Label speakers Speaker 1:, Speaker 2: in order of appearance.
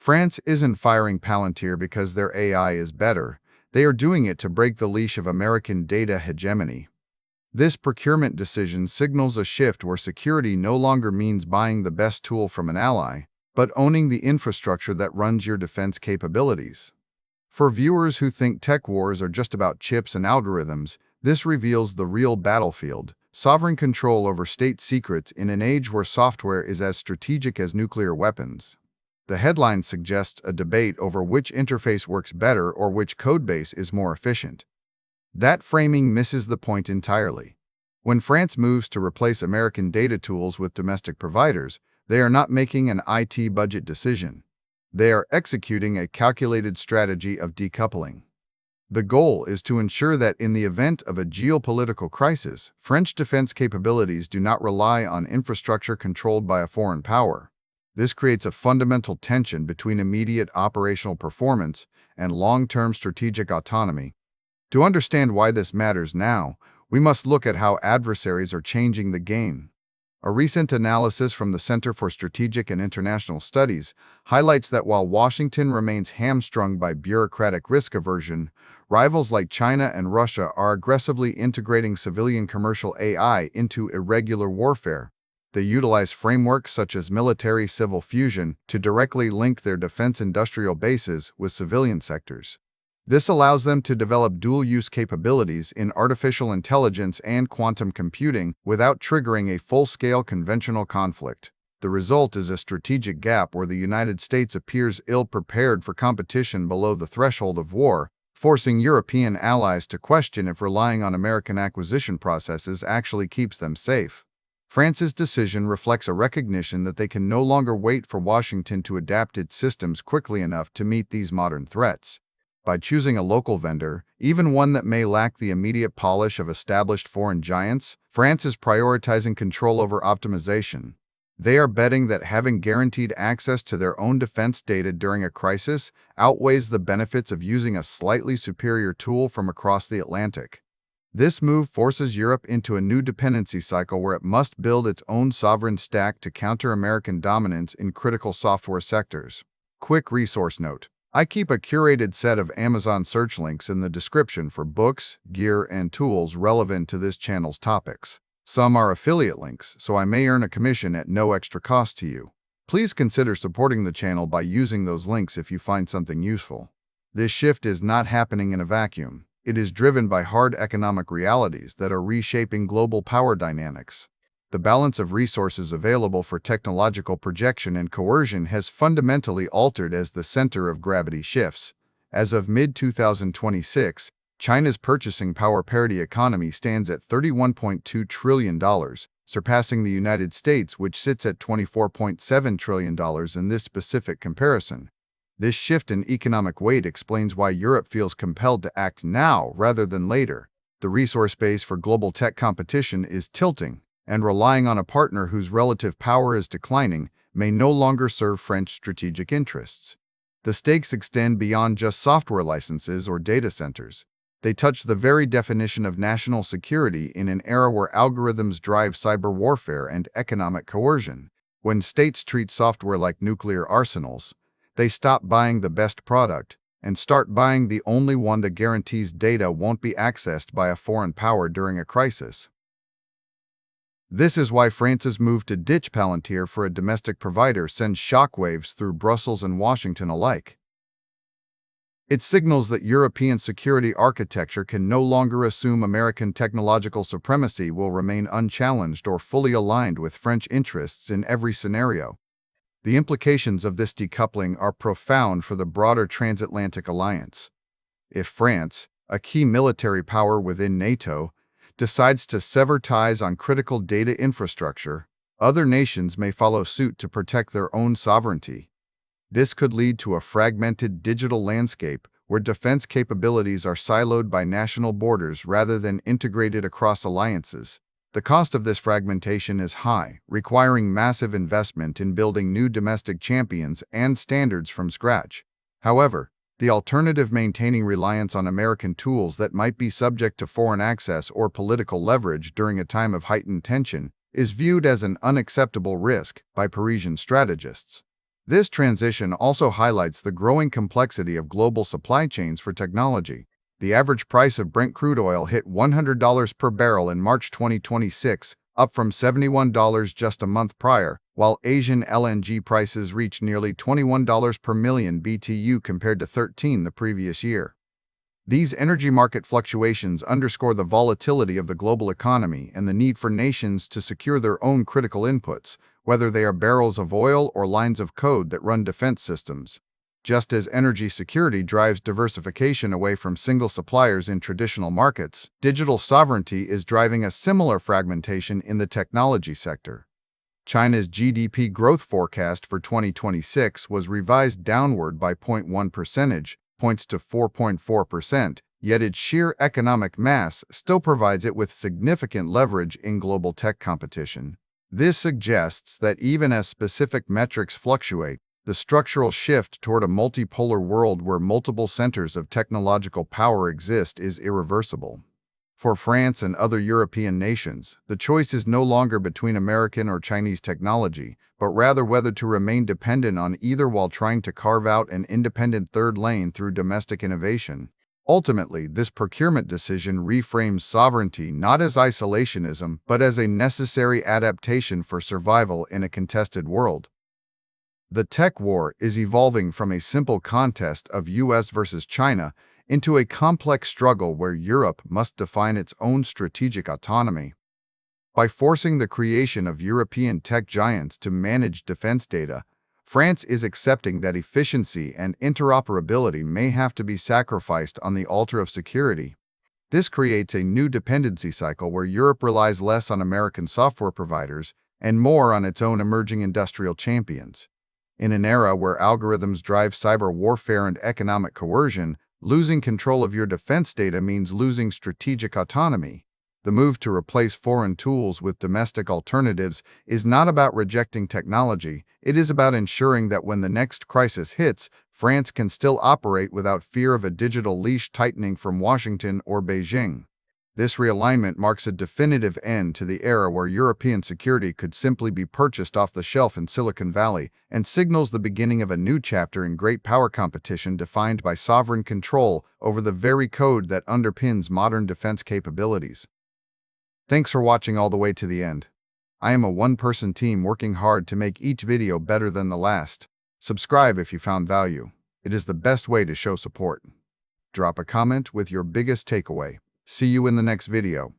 Speaker 1: France isn't firing Palantir because their AI is better. They are doing it to break the leash of American data hegemony. This procurement decision signals a shift where security no longer means buying the best tool from an ally, but owning the infrastructure that runs your defense capabilities. For viewers who think tech wars are just about chips and algorithms, this reveals the real battlefield: sovereign control over state secrets in an age where software is as strategic as nuclear weapons. The headline suggests a debate over which interface works better or which codebase is more efficient. That framing misses the point entirely. When France moves to replace American data tools with domestic providers, they are not making an IT budget decision. They are executing a calculated strategy of decoupling. The goal is to ensure that in the event of a geopolitical crisis, French defense capabilities do not rely on infrastructure controlled by a foreign power. This creates a fundamental tension between immediate operational performance and long-term strategic autonomy. To understand why this matters now, we must look at how adversaries are changing the game. A recent analysis from the Center for Strategic and International Studies highlights that while Washington remains hamstrung by bureaucratic risk aversion, rivals like China and Russia are aggressively integrating civilian commercial AI into irregular warfare. They utilize frameworks such as military-civil fusion to directly link their defense industrial bases with civilian sectors. This allows them to develop dual-use capabilities in artificial intelligence and quantum computing without triggering a full-scale conventional conflict. The result is a strategic gap where the United States appears ill-prepared for competition below the threshold of war, forcing European allies to question if relying on American acquisition processes actually keeps them safe. France's decision reflects a recognition that they can no longer wait for Washington to adapt its systems quickly enough to meet these modern threats. By choosing a local vendor, even one that may lack the immediate polish of established foreign giants, France is prioritizing control over optimization. They are betting that having guaranteed access to their own defense data during a crisis outweighs the benefits of using a slightly superior tool from across the Atlantic. This move forces Europe into a new dependency cycle where it must build its own sovereign stack to counter American dominance in critical software sectors. Quick resource note: I keep a curated set of Amazon search links in the description for books, gear, and tools relevant to this channel's topics. Some are affiliate links, so I may earn a commission at no extra cost to you. Please consider supporting the channel by using those links if you find something useful. This shift is not happening in a vacuum. It is driven by hard economic realities that are reshaping global power dynamics. The balance of resources available for technological projection and coercion has fundamentally altered as the center of gravity shifts. As of mid-2026, China's purchasing power parity economy stands at $31.2 trillion, surpassing the United States, which sits at $24.7 trillion in this specific comparison. This shift in economic weight explains why Europe feels compelled to act now rather than later. The resource base for global tech competition is tilting, and relying on a partner whose relative power is declining may no longer serve French strategic interests. The stakes extend beyond just software licenses or data centers. They touch the very definition of national security in an era where algorithms drive cyber warfare and economic coercion. When states treat software like nuclear arsenals, they stop buying the best product and start buying the only one that guarantees data won't be accessed by a foreign power during a crisis. This is why France's move to ditch Palantir for a domestic provider sends shockwaves through Brussels and Washington alike. It signals that European security architecture can no longer assume American technological supremacy will remain unchallenged or fully aligned with French interests in every scenario. The implications of this decoupling are profound for the broader transatlantic alliance. If France, a key military power within NATO, decides to sever ties on critical data infrastructure, other nations may follow suit to protect their own sovereignty. This could lead to a fragmented digital landscape where defense capabilities are siloed by national borders rather than integrated across alliances. The cost of this fragmentation is high, requiring massive investment in building new domestic champions and standards from scratch. However, the alternative, maintaining reliance on American tools that might be subject to foreign access or political leverage during a time of heightened tension, is viewed as an unacceptable risk by Parisian strategists. This transition also highlights the growing complexity of global supply chains for technology. The average price of Brent crude oil hit $100 per barrel in March 2026, up from $71 just a month prior, while Asian LNG prices reached nearly $21 per million BTU compared to $13 the previous year. These energy market fluctuations underscore the volatility of the global economy and the need for nations to secure their own critical inputs, whether they are barrels of oil or lines of code that run defense systems. Just as energy security drives diversification away from single suppliers in traditional markets, digital sovereignty is driving a similar fragmentation in the technology sector. China's GDP growth forecast for 2026 was revised downward by 0.1 percentage points to 4.4%, yet its sheer economic mass still provides it with significant leverage in global tech competition. This suggests that even as specific metrics fluctuate, the structural shift toward a multipolar world where multiple centers of technological power exist is irreversible. For France and other European nations, the choice is no longer between American or Chinese technology, but rather whether to remain dependent on either while trying to carve out an independent third lane through domestic innovation. Ultimately, this procurement decision reframes sovereignty not as isolationism, but as a necessary adaptation for survival in a contested world. The tech war is evolving from a simple contest of US versus China into a complex struggle where Europe must define its own strategic autonomy. By forcing the creation of European tech giants to manage defense data, France is accepting that efficiency and interoperability may have to be sacrificed on the altar of security. This creates a new dependency cycle where Europe relies less on American software providers and more on its own emerging industrial champions. In an era where algorithms drive cyber warfare and economic coercion, losing control of your defense data means losing strategic autonomy. The move to replace foreign tools with domestic alternatives is not about rejecting technology, it is about ensuring that when the next crisis hits, France can still operate without fear of a digital leash tightening from Washington or Beijing. This realignment marks a definitive end to the era where European security could simply be purchased off the shelf in Silicon Valley and signals the beginning of a new chapter in great power competition defined by sovereign control over the very code that underpins modern defense capabilities. Thanks for watching all the way to the end. I am a one-person team working hard to make each video better than the last. Subscribe if you found value. It is the best way to show support. Drop a comment with your biggest takeaway. See you in the next video.